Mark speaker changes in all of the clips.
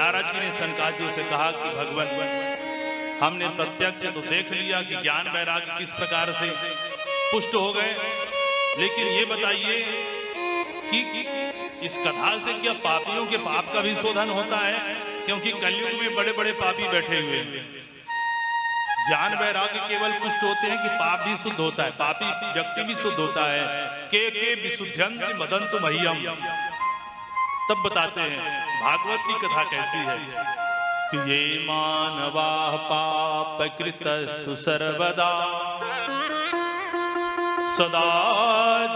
Speaker 1: नारद जी ने सनकादियों से कहा कि भगवान, हमने प्रत्यक्ष तो देख लिया कि ज्ञान वैराग्य किस प्रकार से पुष्ट हो गए, लेकिन ये बताइए कि इस कथा से क्या पापियों के पाप का भी शोधन होता है? क्योंकि कलयुग में बड़े बड़े पापी बैठे हुए हैं। ज्ञान वैराग्य केवल पुष्ट होते हैं कि पाप भी शुद्ध होता है, पापी व्यक्ति भी शुद्ध होता है। के विशुद्ध्यंति मदन्तु मह्यम, तब बताते हैं भागवत की कथा कैसी है कि ये मानवा पाप कृतस्तु सर्वदा सदा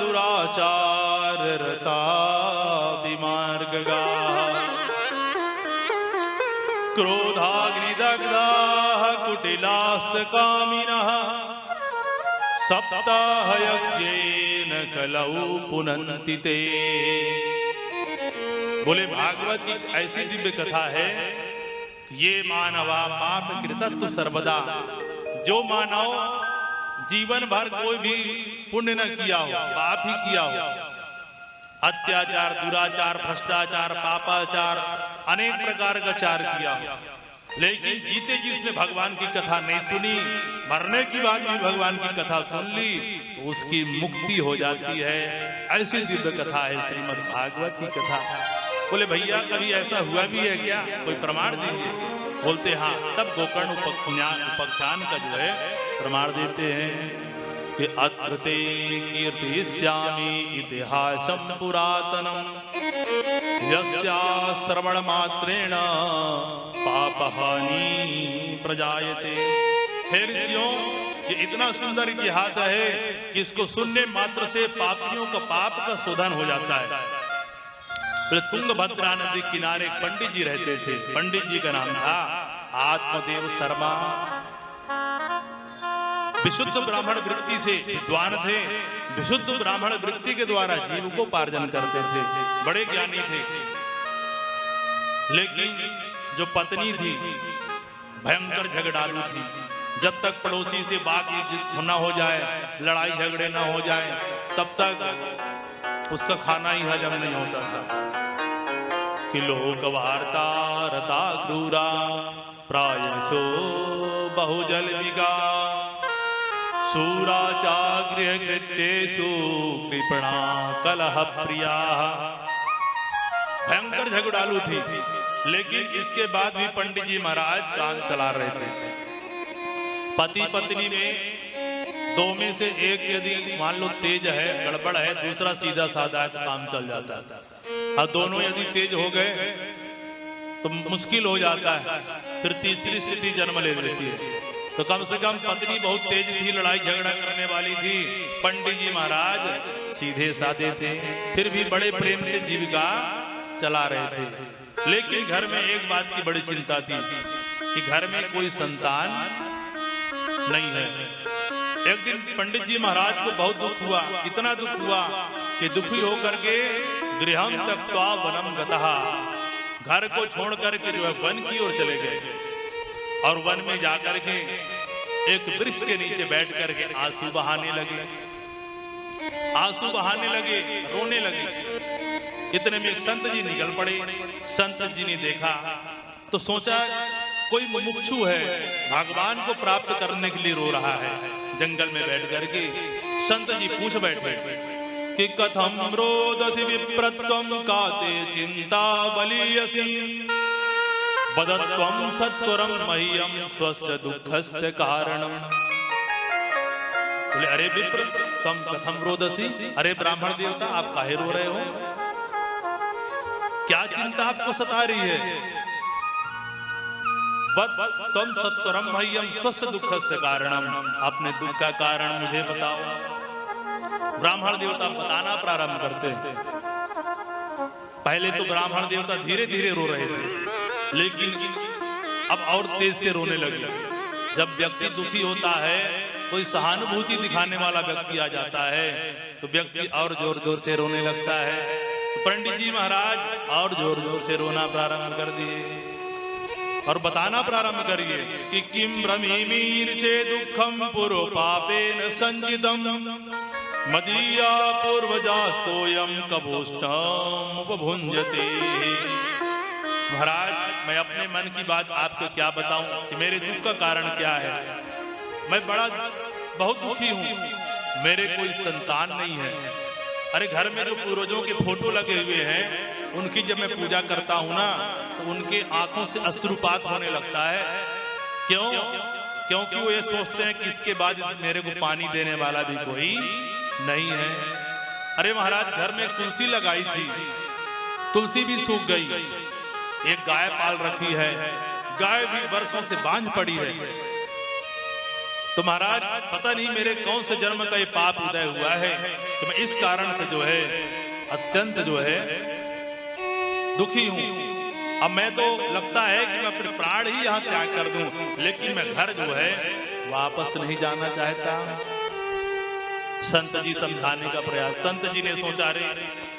Speaker 1: दुराचार रता विमार्गगा क्रोधाग्निदग्धाः कुटिलाश्च कामिनः सप्ताहयज्ञेन कलौ पुनन्ति ते। बोले भागवत की ऐसी दिव्य कथा है, ये मानवा पाप कृतस्तु सर्वदा, जो मानव जीवन भर कोई भी पुण्य न किया हो, पाप ही किया हो, अत्याचार, दुराचार, भ्रष्टाचार, पापाचार, अनेक प्रकार का चार किया हो, लेकिन जीते जी उसने भगवान की कथा नहीं सुनी, मरने की बाद भी भगवान की कथा सुन ली, तो उसकी मुक्ति हो जाती है। ऐसी दिव्य कथा है श्रीमद् भागवत की कथा। बोले भैया कभी ऐसा हुआ भी है क्या? कोई प्रमाण दीजिए। बोलते हाँ, तब गोकर्ण उपाख्यान का जो है प्रमाण देते हैं कि अत्र ते कीर्तयिष्यामि इतिहासं पुरातनं यस्या श्रवण मात्रेण पापहानि प्रजायते। हे ऋषियों, ये इतना सुंदर इतिहास है कि इसको सुनने मात्र से पापियों का पाप का शोधन हो जाता है। तुंगभद्रा नदी किनारे एक पंडित जी रहते थे। पंडित जी का नाम था आत्मदेव शर्मा। विशुद्ध ब्राह्मण वृत्ति से विद्वान थे। विशुद्ध ब्राह्मण वृत्ति के द्वारा जीविकोपार्जन करते थे, बड़े ज्ञानी थे। लेकिन जो पत्नी थी भयंकर झगड़ालू थी। जब तक पड़ोसी से बात न हो जाए, लड़ाई झगड़े न हो जाए, तब तक उसका खाना ही हजम नहीं होता था। कि लोक वार्ता रता क्रूरा प्रायसो बहुजल विगा सूरा चागृह कृत्येषु कृपणा कलह प्रिया। भयंकर झगड़ालू थी, लेकिन इसके बाद भी पंडित जी महाराज काम चला रहे थे। पति पत्नी में दो में से एक यदि मान लो तेज है, गड़बड़ है, दूसरा सीधा साधा है, तो काम चल जाता है। और दोनों यदि तेज हो गए तो मुश्किल हो जाता है, फिर तीसरी स्थिति जन्म ले लेती है। तो कम से कम पत्नी बहुत तेज थी, लड़ाई झगड़ा करने वाली थी। पंडित जी महाराज सीधे साधे थे, फिर भी बड़े प्रेम से जीविका चला रहे थे। लेकिन घर में एक बात की बड़ी चिंता थी कि घर में कोई संतान नहीं है। एक दिन पंडित जी महाराज को बहुत दुख हुआ, इतना दुख हुआ कि दुखी होकर के गृहं त्यक्त्वा वनं गतः, घर को छोड़ करके जो है वन की ओर चले गए। और वन में जाकर के एक वृक्ष के नीचे बैठ करके आंसू बहाने लगे, आंसू बहाने लगे, रोने लगे। इतने में एक संत जी निकल पड़े। संत जी ने देखा तो सोचा कोई मुमुक्षु है, भगवान को प्राप्त करने के लिए रो रहा है। जंगल में बैठ करके संत जी पूछ बैठे कि कथम रोदसी विप्रत्वं काते चिंता बलियसी बदत्वं सत्वरं मह्यं स्वस्य दुःखस्य कारणम्। बोले अरे विप्र तुम कथम रोदसी, अरे ब्राह्मण देवता आप काहे रो रहे हो? क्या चिंता आपको सता रही है? तुम सत्वरम मह्यम स्वस्य दुःखस्य कारणम, अपने दुख का कारण मुझे बताओ। ब्राह्मण देवता बताना प्रारंभ करते हैं। पहले तो ब्राह्मण देवता धीरे धीरे रो रहे थे, लेकिन अब और तेज से रोने लगे। जब व्यक्ति दुखी होता है, कोई सहानुभूति दिखाने वाला व्यक्ति आ जाता है, तो व्यक्ति और जोर जोर से रोने लगता है। तो पंडित जी महाराज और जोर जोर से रोना प्रारंभ कर दिए और बताना प्रारंभ करिए कि किम ब्रह्मीमीर से दुखम पुरो पापेन संजितम मदीया पूर्वजास्तोयम कबोष्टम उपभुंजते। महाराज मैं अपने मन की बात आपको क्या बताऊं कि मेरे दुख का कारण क्या है। मैं बहुत दुखी हूं, मेरे कोई संतान नहीं है। अरे घर में जो पूर्वजों के फोटो लगे हुए हैं, उनकी जब मैं पूजा करता हूं ना, तो उनके आंखों से अश्रुपात होने लगता है। क्यों? क्योंकि वो ये सोचते हैं कि इसके बाद मेरे को पानी देने वाला भी कोई नहीं है। अरे महाराज, घर में तुलसी लगाई थी, तुलसी भी सूख गई। एक गाय पाल रखी है, गाय भी वर्षों से बांझ पड़ी है। तो महाराज, पता नहीं मेरे कौन से जन्म का ये पाप उदय हुआ है कि मैं इस कारण से जो है अत्यंत जो है दुखी हूं। अब मैं तो लगता है कि मैं अपने प्राण ही यहां त्याग कर दूं, लेकिन मैं घर जो है वापस नहीं जाना चाहता। संत जी समझाने का प्रयास, संत जी ने सोचा, रे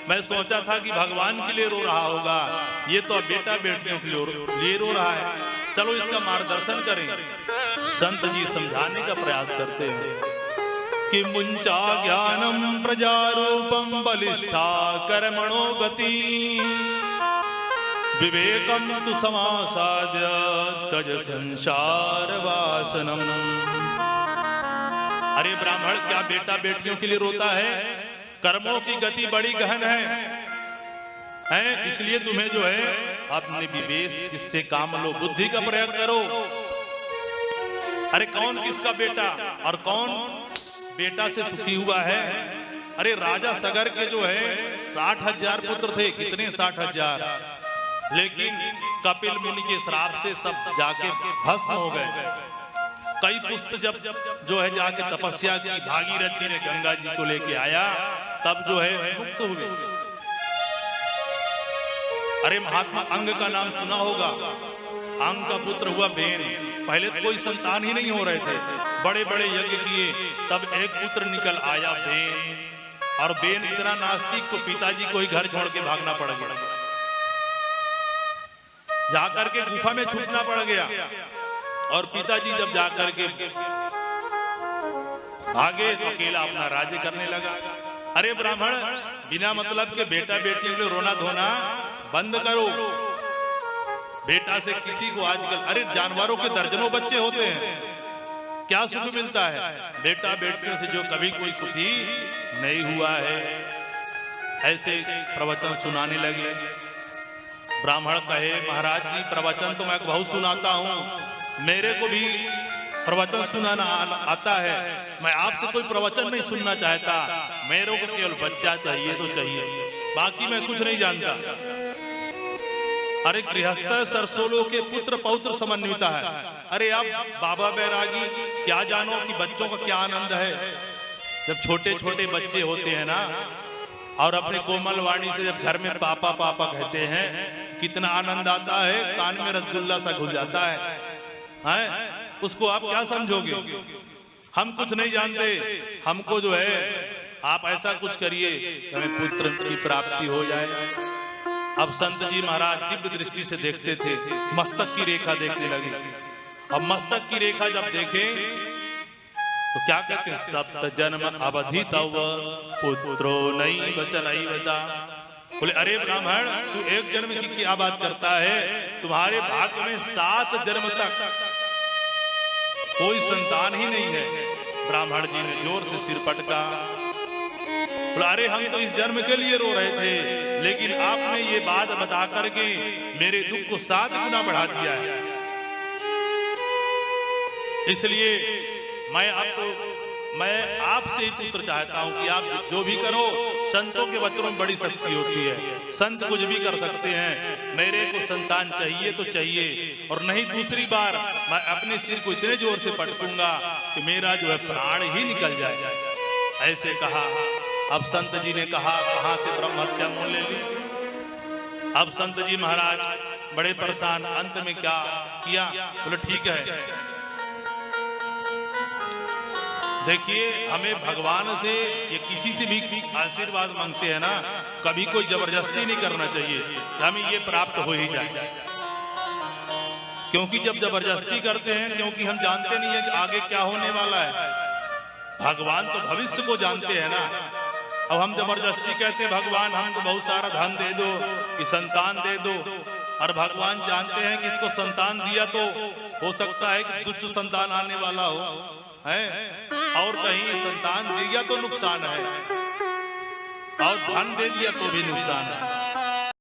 Speaker 1: मैं सोचा था कि भगवान के लिए रो रहा होगा, ये तो बेटा बेटियों के लिए रो रहा है, चलो इसका मार्गदर्शन करें। संत जी समझाने का प्रयास करते हैं कि मुंचा ज्ञानम प्रजारूपम बलिष्ठा कर्मणो गति विवेकम तु समासाद्य तज संसार वासनम। अरे ब्राह्मण, क्या बेटा बेटियों के लिए रोता है? कर्मों की गति बड़ी गहन है, इसलिए तुम्हें जो है अपने विवेक किससे काम लो, बुद्धि का प्रयोग करो। अरे कौन किसका बेटा और कौन बेटा से सुखी हुआ है? अरे राजा सगर के जो है 60,000 पुत्र थे। कितने? 60,000। लेकिन कपिल मुनि के श्राप से सब जाके भस्म हो गए। कई पुस्त जब जो है जाके तपस्या की, भागीरथ जी ने गंगा जी को लेके आया, तब जो है मुक्त हुए। अरे महात्मा अंग का नाम सुना होगा, अंग का पुत्र हुआ बेन। पहले तो कोई संतान ही नहीं हो रहे थे, बड़े बड़े यज्ञ किए, तब एक पुत्र निकल आया बेन। और बेन इतना नास्तिक को पिताजी को ही घर छोड़ के भागना पड़ गया, जाकर के गुफा में छुपना पड़ गया। और पिताजी जब जाकर के भागे तो अकेला अपना राज्य करने लगा। अरे ब्राह्मण, बिना मतलब के बेटा बेटियों के रोना धोना बंद करो। बेटा से किसी को आजकल, अरे जानवरों के दर्जनों बच्चे होते हैं, क्या सुख मिलता है? बेटा बेटियों से जो कभी कोई सुखी नहीं हुआ है। ऐसे प्रवचन सुनाने लगे। ब्राह्मण कहे, महाराज जी प्रवचन तो मैं बहुत सुनाता हूँ, मेरे को भी प्रवचन सुनाना आता है, मैं आपसे कोई प्रवचन नहीं सुनना चाहता, मेरे को केवल बच्चा चाहिए तो चाहिए, बाकी मैं कुछ नहीं जानता। अरे गृहस्थ सरसोलो के पुत्र पौत्र समन्विता है। अरे आप बाबा बैरागी क्या जानो कि बच्चों का क्या आनंद है। जब छोटे छोटे बच्चे होते हैं ना, और अपने कोमल वाणी से जब घर में पापा पापा कहते हैं, कितना आनंद आता है, कान में रसगुल्ला सा घुल जाता है। उसको आप क्या समझोगे? हम कुछ नहीं जानते, हमको जो है आप ऐसा कुछ करिए हमें पुत्र की प्राप्ति हो जाए। अब संत जी महाराज दिव्य दृष्टि से देखते थे, मस्तक की रेखा देखने लगे। अब मस्तक की रेखा जब देखे तो क्या कहते हैं, सप्त जन्म अवधि तव पुत्रो नहीं वचन बता। बोले अरे ब्राह्मण, तू एक जन्म की क्या बात करता है? तुम्हारे भाग्य में 7 जन्म तक कोई संतान ही नहीं है। ब्राह्मण जी ने जोर से सिर पटका। अरे हम तो इस जन्म के लिए रो रहे थे, लेकिन आपने ये बात बता करके मेरे दुख को 7 गुना बढ़ा दिया है। इसलिए मैं आपसे ही पुत्र चाहता हूं कि आप जो भी करो, संतों के वचनों में बड़ी शक्ति होती है, संत कुछ भी कर सकते हैं। मेरे को संतान चाहिए तो चाहिए, और नहीं दूसरी बार मैं अपने सिर को इतने जोर से पटकूंगा कि मेरा जो है प्राण ही निकल जाए। ऐसे कहा। अब संत जी ने कहा, कहां से ब्रह्म हत्या मोल ले ली। अब संत जी महाराज बड़े परेशान, अंत में क्या किया? बोले ठीक है, देखिए हमें भगवान से या किसी से भी आशीर्वाद मांगते हैं ना, कभी कोई जबरदस्ती नहीं करना चाहिए कि हमें ये प्राप्त हो ही जाए। क्योंकि जब जबरदस्ती करते हैं, क्योंकि हम जानते नहीं है कि आगे क्या होने वाला है। भगवान तो भविष्य को जानते हैं ना। अब हम जबरदस्ती कहते हैं भगवान हमको बहुत सारा धन दे दो, कि संतान दे दो, और भगवान जानते हैं कि इसको संतान दिया तो हो सकता है कि दुष्ट संतान आने वाला हो, है, और कहीं संतान दिया तो नुकसान है, और धन दे दिया तो भी नुकसान है।